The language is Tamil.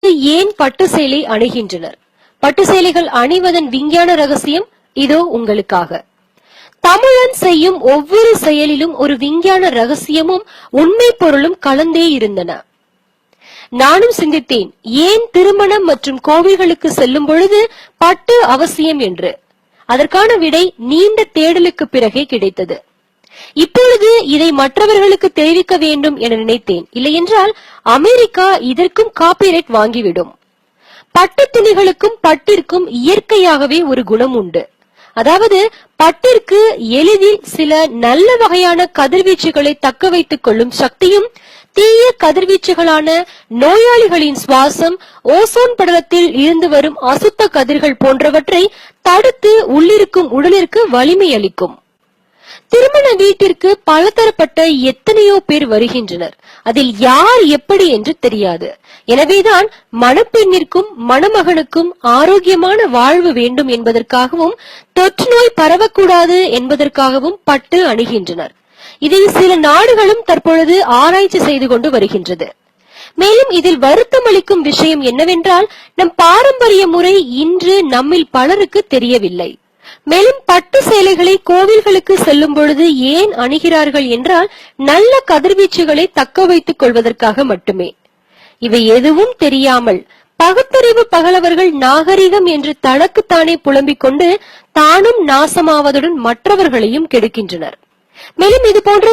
கோவில்களுக்கு ஏன் பட்டு சேலை அணிகின்றனர்? பட்டு சேலைகள் அணிவதன் விஞ்ஞான ரகசியம் இதோ உங்களுக்காக. தமிழன் செய்யும் ஒவ்வொரு செயலிலும் ஒரு விஞ்ஞான ரகசியமும் உண்மை பொருளும் கலந்தே இருந்தன. நானும் சிந்தித்தேன், ஏன் திருமணம் மற்றும் கோவில்களுக்கு செல்லும் பொழுது பட்டு அவசியம் என்று. அதற்கான விடை நீண்ட தேடலுக்கு பிறகே கிடைத்தது. இப்பொழுது இதை மற்றவர்களுக்கு தெரிவிக்க வேண்டும் என நினைத்தேன். இல்லையென்றால் அமெரிக்கா இதற்கும் காப்பிரைட் வாங்கிவிடும். பட்டு துணிகளுக்கும் பட்டிற்கும் இயற்கையாகவே ஒரு குணம் உண்டு. அதாவது பட்டிற்கு எளிதில் சில நல்ல வகையான கதிர்வீச்சுகளை தக்க வைத்துக் கொள்ளும் சக்தியும், தீய கதிர்வீச்சுகளான நோயாளிகளின் சுவாசம், ஓசோன் படலத்தில் இருந்து வரும் அசுத்த கதிர்கள் போன்றவற்றை தடுத்து உள்ளிருக்கும் உடலிற்கு வலிமை அளிக்கும். திருமண வீட்டிற்கு பலதரப்பட்ட எத்தனையோ பேர் வருகின்றனர். அதில் யார் எப்படி என்று தெரியாது. எனவேதான் மணப்பெண்ணிற்கும் மணமகனுக்கும் ஆரோக்கியமான வாழ்வு வேண்டும் என்பதற்காகவும் தொற்று நோய் பரவக்கூடாது என்பதற்காகவும் பட்டு அணிகின்றனர். இதில் சில நாடுகளும் தற்பொழுது ஆராய்ச்சி செய்து கொண்டு வருகின்றது. மேலும் இதில் வருத்தம் அளிக்கும் விஷயம் என்னவென்றால், நம் பாரம்பரிய முறை இன்று நம்மில் பலருக்கு தெரியவில்லை. மேலும் பட்டு சேலைகளை கோவில்களுக்கு செல்லும் பொழுது ஏன் அணிகிறார்கள் என்றால், நல்ல கதிர்வீச்சுகளை தக்க வைத்துக் கொள்வதற்காக மட்டுமே. இவை எதுவும் தெரியாமல் பகுத்தறிவு பகலவர்கள் நாகரிகம் என்று தனக்குத்தானே புலம்பிக் கொண்டு தானும் நாசமாவதுடன் மற்றவர்களையும் கெடுக்கின்றனர். மேலும் இது போன்ற